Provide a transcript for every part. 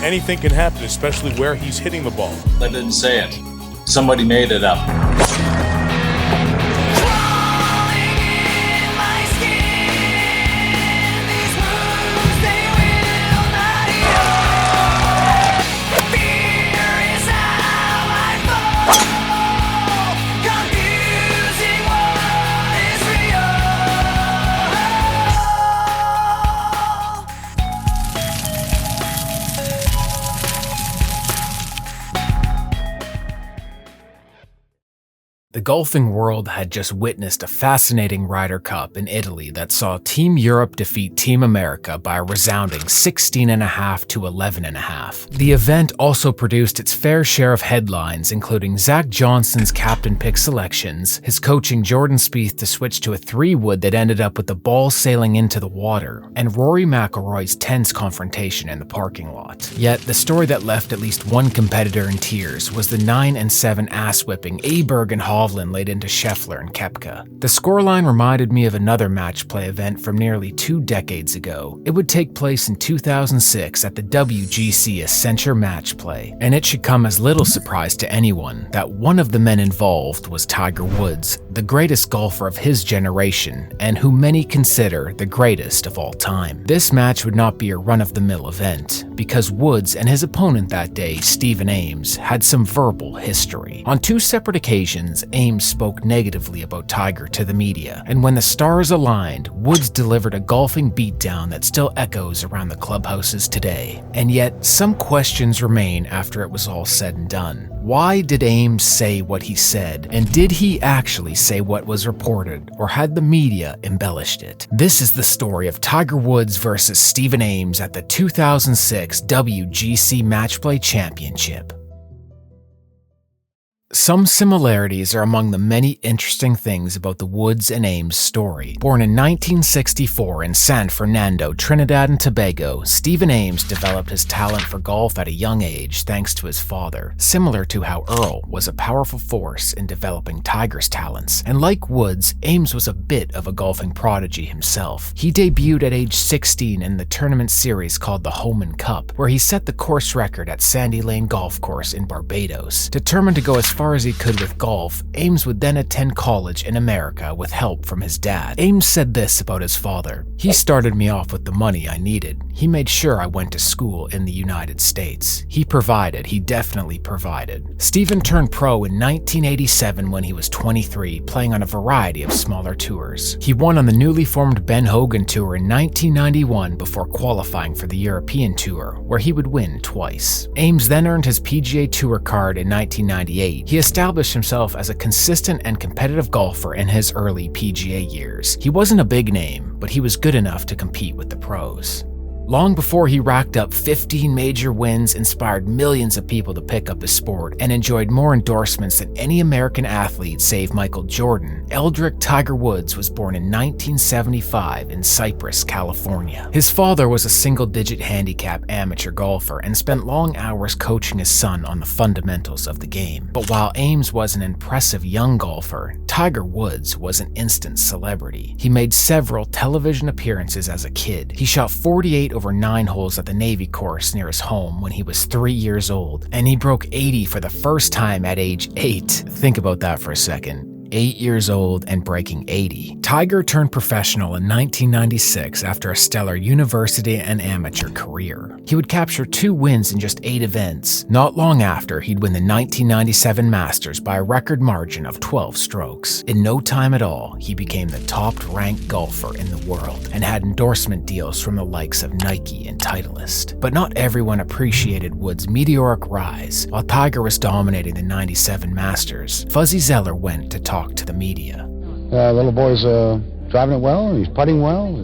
anything can happen, especially where he's hitting the ball. I didn't say it. Somebody made it up. The golfing world had just witnessed a fascinating Ryder Cup in Italy that saw Team Europe defeat Team America by a resounding 16.5 to 11.5. The event also produced its fair share of headlines, including Zach Johnson's captain pick selections, his coaching Jordan Spieth to switch to a 3-wood that ended up with the ball sailing into the water, and Rory McIlroy's tense confrontation in the parking lot. Yet, the story that left at least one competitor in tears was the 9-7 ass-whipping Aberg and Hovland laid into Scheffler and Koepka. The scoreline reminded me of another match play event from nearly 2 decades ago. It would take place in 2006 at the WGC Accenture Match Play, and it should come as little surprise to anyone that one of the men involved was Tiger Woods, the greatest golfer of his generation, and who many consider the greatest of all time. This match would not be a run-of-the-mill event, because Woods and his opponent that day, Stephen Ames, had some verbal history. On 2 separate occasions, Ames spoke negatively about Tiger to the media, and when the stars aligned, Woods delivered a golfing beatdown that still echoes around the clubhouses today. And yet, some questions remain after it was all said and done. Why did Ames say what he said, and did he actually say what was reported, or had the media embellished it? This is the story of Tiger Woods versus Stephen Ames at the 2006 WGC Matchplay Championship. Some similarities are among the many interesting things about the Woods and Ames story. Born in 1964 in San Fernando, Trinidad and Tobago, Stephen Ames developed his talent for golf at a young age thanks to his father, similar to how Earl was a powerful force in developing Tiger's talents. And like Woods, Ames was a bit of a golfing prodigy himself. He debuted at age 16 in the tournament series called the Homan Cup, where he set the course record at Sandy Lane Golf Course in Barbados. Determined to go as far as he could with golf, Ames would then attend college in America with help from his dad. Ames said this about his father: "He started me off with the money I needed. He made sure I went to school in the United States. He definitely provided." Stephen turned pro in 1987 when he was 23, playing on a variety of smaller tours. He won on the newly formed Ben Hogan Tour in 1991 before qualifying for the European Tour, where he would win twice. Ames then earned his PGA Tour card in 1998. He established himself as a consistent and competitive golfer in his early PGA years. He wasn't a big name, but he was good enough to compete with the pros. Long before he racked up 15 major wins, inspired millions of people to pick up the sport, and enjoyed more endorsements than any American athlete save Michael Jordan, Eldrick Tiger Woods was born in 1975 in Cypress, California. His father was a single-digit handicap amateur golfer and spent long hours coaching his son on the fundamentals of the game. But while Ames was an impressive young golfer, Tiger Woods was an instant celebrity. He made several television appearances as a kid. He shot 48 over 9 holes at the Navy course near his home when he was 3 years old, and he broke 80 for the first time at age 8. Think about that for a second. 8 years old and breaking 80. Tiger turned professional in 1996 after a stellar university and amateur career. He would capture 2 wins in just 8 events. Not long after, he'd win the 1997 Masters by a record margin of 12 strokes. In no time at all, he became the top-ranked golfer in the world and had endorsement deals from the likes of Nike and Titleist. But not everyone appreciated Woods' meteoric rise. While Tiger was dominating the 97 Masters, Fuzzy Zeller went to talk to the media. Little boy's driving it well, he's putting well,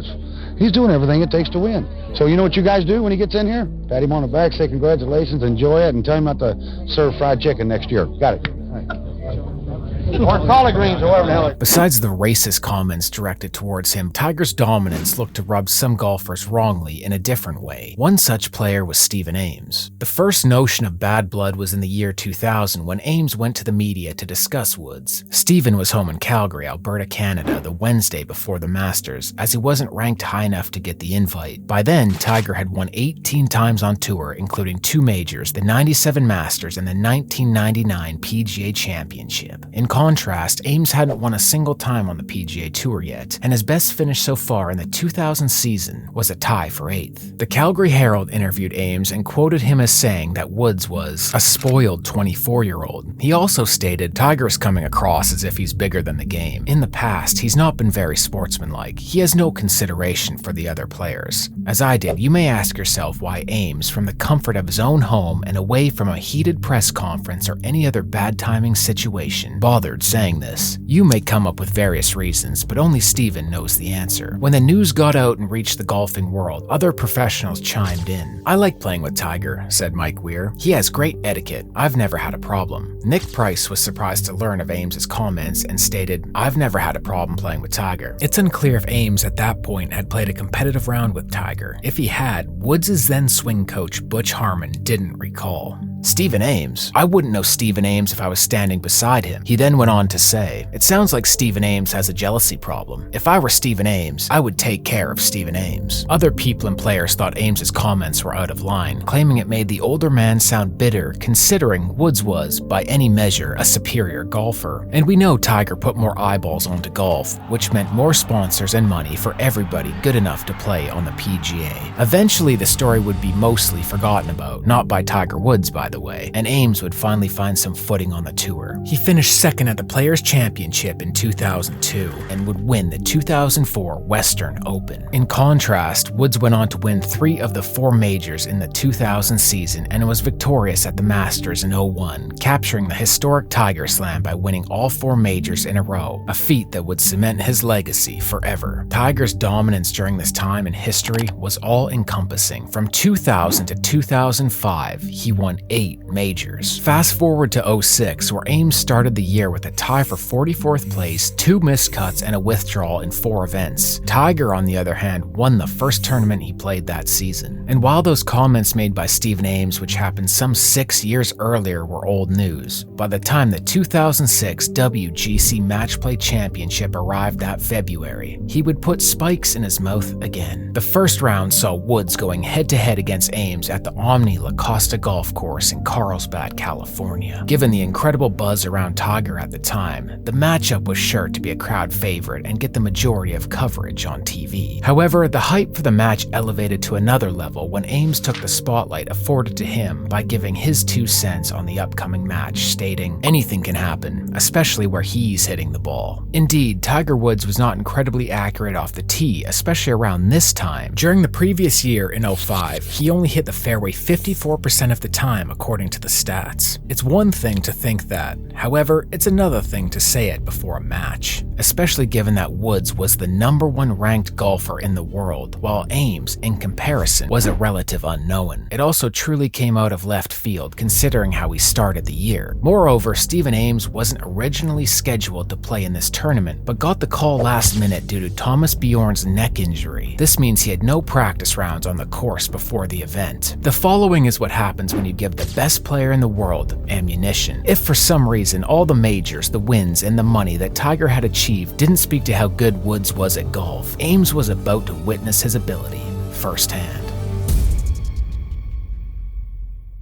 he's doing everything it takes to win. So you know what you guys do when he gets in here? Pat him on the back, say congratulations, enjoy it, and tell him not to serve fried chicken next year. Got it. All right. Or collard greens, or whatever the hell. Besides the racist comments directed towards him, Tiger's dominance looked to rub some golfers wrongly in a different way. One such player was Stephen Ames. The first notion of bad blood was in the year 2000 when Ames went to the media to discuss Woods. Stephen was home in Calgary, Alberta, Canada, the Wednesday before the Masters, as he wasn't ranked high enough to get the invite. By then, Tiger had won 18 times on tour, including 2 majors, the '97 Masters and the 1999 PGA Championship. In contrast, Ames hadn't won a single time on the PGA Tour yet, and his best finish so far in the 2000 season was a tie for 8th. The Calgary Herald interviewed Ames and quoted him as saying that Woods was a spoiled 24-year-old. He also stated, "Tiger is coming across as if he's bigger than the game. In the past, he's not been very sportsmanlike. He has no consideration for the other players." As I did, you may ask yourself why Ames, from the comfort of his own home and away from a heated press conference or any other bad timing situation, bothered saying this. You may come up with various reasons, but only Stephen knows the answer. When the news got out and reached the golfing world, other professionals chimed in. "I like playing with Tiger," said Mike Weir. "He has great etiquette. I've never had a problem." Nick Price was surprised to learn of Ames's comments and stated, "I've never had a problem playing with Tiger." It's unclear if Ames at that point had played a competitive round with Tiger. If he had, Woods' then swing coach Butch Harmon didn't recall. Stephen Ames? I wouldn't know Stephen Ames if I was standing beside him. He then went on to say, "It sounds like Stephen Ames has a jealousy problem. If I were Stephen Ames, I would take care of Stephen Ames." Other people and players thought Ames's comments were out of line, claiming it made the older man sound bitter, considering Woods was, by any measure, a superior golfer. And we know Tiger put more eyeballs onto golf, which meant more sponsors and money for everybody good enough to play on the PGA. Eventually, the story would be mostly forgotten about, not by Tiger Woods, by the way, and Ames would finally find some footing on the tour. He finished second at the Players' Championship in 2002 and would win the 2004 Western Open. In contrast, Woods went on to win 3 of the 4 majors in the 2000 season and was victorious at the Masters in 2001, capturing the historic Tiger Slam by winning all 4 majors in a row, a feat that would cement his legacy forever. Tiger's dominance during this time in history was all-encompassing. From 2000 to 2005, he won 8 majors. Fast forward to 2006, where Ames started the year with a tie for 44th place, 2 missed cuts, and a withdrawal in 4 events. Tiger, on the other hand, won the first tournament he played that season. And while those comments made by Stephen Ames, which happened some 6 years earlier, were old news, by the time the 2006 WGC Matchplay Championship arrived that February, he would put spikes in his mouth again. The first round saw Woods going head-to-head against Ames at the Omni La Costa Golf Course in Carlsbad, California. Given the incredible buzz around Tiger at the time, the matchup was sure to be a crowd favorite and get the majority of coverage on TV. However, the hype for the match elevated to another level when Ames took the spotlight afforded to him by giving his 2 cents on the upcoming match, stating, "Anything can happen, especially where he's hitting the ball." Indeed, Tiger Woods was not incredibly accurate off the tee, especially around this time. During the previous year in 2005, he only hit the fairway 54% of the time according to the stats. It's one thing to think that, however, it's another thing to say it before a match, especially given that Woods was the #1 ranked golfer in the world, while Ames, in comparison, was a relative unknown. It also truly came out of left field considering how he started the year. Moreover, Stephen Ames wasn't originally scheduled to play in this tournament, but got the call last minute due to Thomas Bjorn's neck injury. This means he had no practice rounds on the course before the event. The following is what happens when you give the best player in the world ammunition. If for some reason all the majors, the wins, and the money that Tiger had achieved didn't speak to how good Woods was at golf, Ames was about to witness his ability firsthand.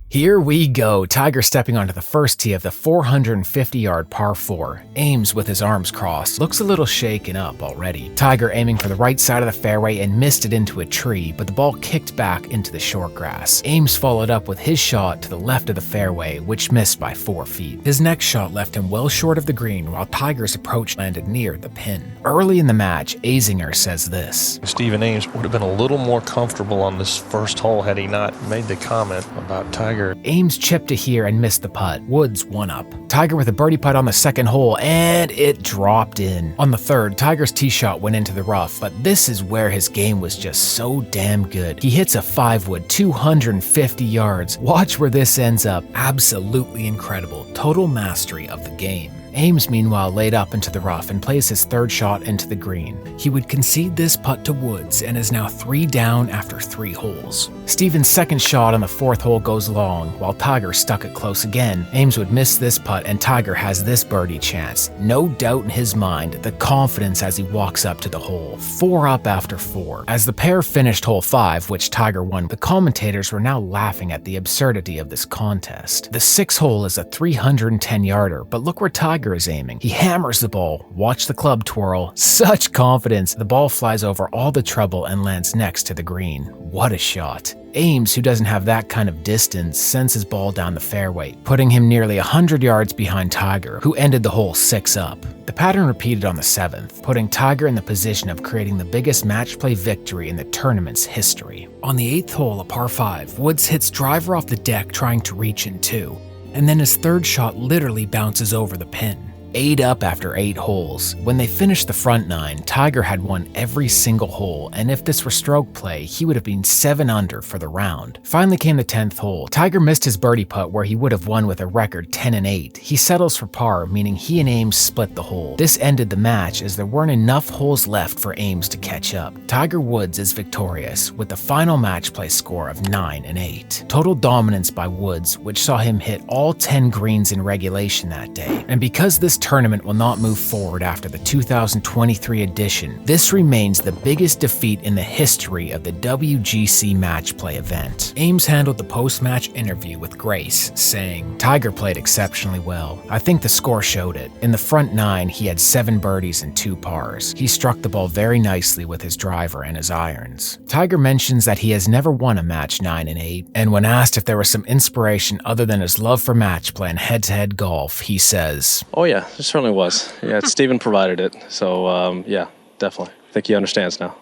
Here we go, Tiger stepping onto the first tee of the 450-yard par 4. Ames, with his arms crossed, looks a little shaken up already. Tiger aiming for the right side of the fairway and missed it into a tree, but the ball kicked back into the short grass. Ames followed up with his shot to the left of the fairway, which missed by 4 feet. His next shot left him well short of the green, while Tiger's approach landed near the pin. Early in the match, Azinger says this: Stephen Ames would have been a little more comfortable on this first hole had he not made the comment about Tiger. Ames chipped to here and missed the putt. Woods one up. Tiger with a birdie putt on the second hole, and it dropped in. On the third, Tiger's tee shot went into the rough, but this is where his game was just so damn good. He hits a 5-wood, 250 yards. Watch where this ends up. Absolutely incredible. Total mastery of the game. Ames meanwhile laid up into the rough and plays his third shot into the green. He would concede this putt to Woods and is now 3 down after 3 holes. Stephen's second shot on the 4th hole goes long, while Tiger stuck it close again. Ames would miss this putt and Tiger has this birdie chance. No doubt in his mind, the confidence as he walks up to the hole. 4 up after 4. As the pair finished hole 5, which Tiger won, the commentators were now laughing at the absurdity of this contest. The 6th hole is a 310-yarder, but look where Tiger is aiming. He hammers the ball. Watch the club twirl. Such confidence. The ball flies over all the trouble and lands next to the green. What a shot. Ames, who doesn't have that kind of distance, sends his ball down the fairway, putting him nearly 100 yards behind Tiger, who ended the hole 6 up. The pattern repeated on the 7th, putting Tiger in the position of creating the biggest match play victory in the tournament's history. On the 8th hole, a par 5, Woods hits driver off the deck trying to reach in 2, and then his third shot literally bounces over the pin. 8 up after 8 holes. When they finished the front 9, Tiger had won every single hole, and if this were stroke play, he would have been 7 under for the round. Finally came the 10th hole. Tiger missed his birdie putt where he would have won with a record 10-8. He settles for par, meaning he and Ames split the hole. This ended the match as there weren't enough holes left for Ames to catch up. Tiger Woods is victorious with the final match play score of 9-8. Total dominance by Woods, which saw him hit all 10 greens in regulation that day. And because this tournament will not move forward after the 2023 edition, this remains the biggest defeat in the history of the WGC match play event. Ames handled the post-match interview with grace, saying, "Tiger played exceptionally well. I think the score showed it. In the front 9, he had 7 birdies and 2 pars. He struck the ball very nicely with his driver and his irons." Tiger mentions that he has never won a match 9-8, and when asked if there was some inspiration other than his love for match play and head-to-head golf, he says, "Oh yeah, there certainly was. Yeah, Stephen provided it. So yeah, definitely. I think he understands now."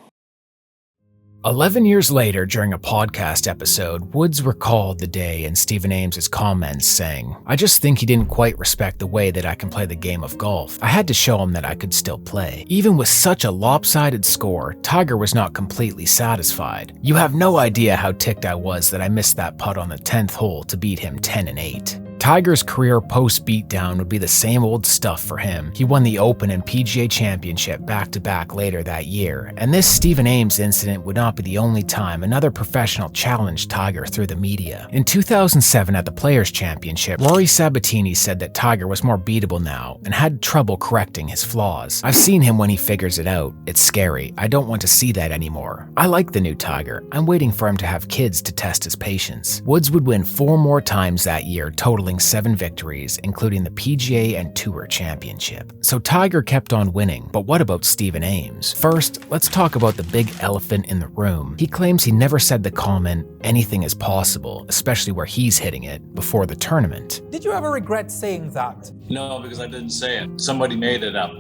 11 years later, during a podcast episode, Woods recalled the day and Stephen Ames' comments saying, "I just think he didn't quite respect the way that I can play the game of golf. I had to show him that I could still play." Even with such a lopsided score, Tiger was not completely satisfied. "You have no idea how ticked I was that I missed that putt on the 10th hole to beat him 10-8. Tiger's career post-beatdown would be the same old stuff for him. He won the Open and PGA Championship back-to-back later that year, and this Stephen Ames incident would not be the only time another professional challenged Tiger through the media. In 2007 at the Players' Championship, Rory Sabatini said that Tiger was more beatable now and had trouble correcting his flaws. "I've seen him when he figures it out. It's scary. I don't want to see that anymore. I like the new Tiger. I'm waiting for him to have kids to test his patience." Woods would win 4 more times that year, totaling 7 victories, including the PGA and Tour Championship. So Tiger kept on winning, but what about Stephen Ames? First, let's talk about the big elephant in the room. He claims he never said the comment, "anything is possible," especially where he's hitting it, before the tournament. Did you ever regret saying that? No, because I didn't say it. Somebody made it up.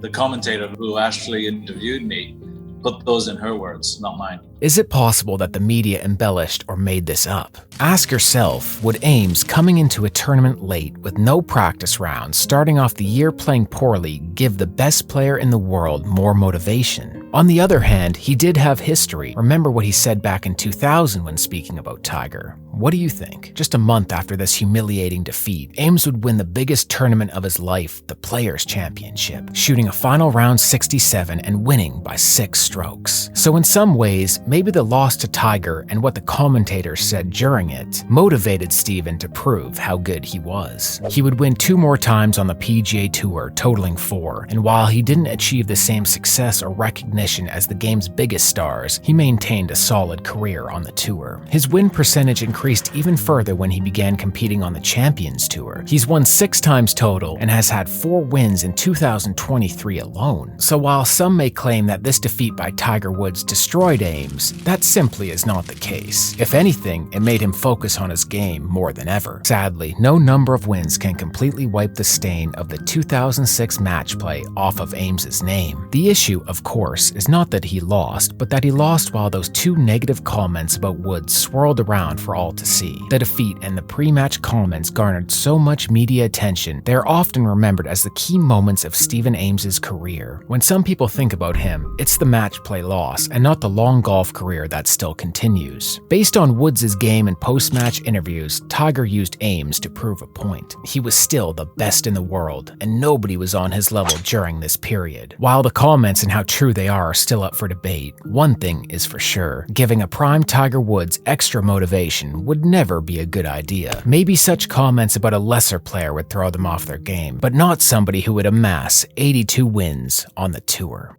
The commentator who actually interviewed me put those in her words, not mine. Is it possible that the media embellished or made this up? Ask yourself, would Ames, coming into a tournament late with no practice rounds, starting off the year playing poorly, give the best player in the world more motivation? On the other hand, he did have history. Remember what he said back in 2000 when speaking about Tiger. What do you think? Just a month after this humiliating defeat, Ames would win the biggest tournament of his life, the Players' Championship, shooting a final round 67 and winning by 6 strokes. So in some ways, maybe the loss to Tiger and what the commentators said during it motivated Stephen to prove how good he was. He would win 2 more times on the PGA Tour, totaling 4, and while he didn't achieve the same success or recognition as the game's biggest stars, he maintained a solid career on the tour. His win percentage increased even further when he began competing on the Champions Tour. He's won 6 times total and has had 4 wins in 2023 alone. So while some may claim that this defeat by Tiger Woods destroyed Ames, that simply is not the case. If anything, it made him focus on his game more than ever. Sadly, no number of wins can completely wipe the stain of the 2006 match play off of Ames's name. The issue, of course, course, is not that he lost, but that he lost while those two negative comments about Woods swirled around for all to see. The defeat and the pre-match comments garnered so much media attention, they are often remembered as the key moments of Stephen Ames' career. When some people think about him, it's the match play loss and not the long golf career that still continues. Based on Woods' game and post-match interviews, Tiger used Ames to prove a point. He was still the best in the world, and nobody was on his level during this period. While the comments and how true they are still up for debate, one thing is for sure, giving a prime Tiger Woods extra motivation would never be a good idea. Maybe such comments about a lesser player would throw them off their game, but not somebody who would amass 82 wins on the tour.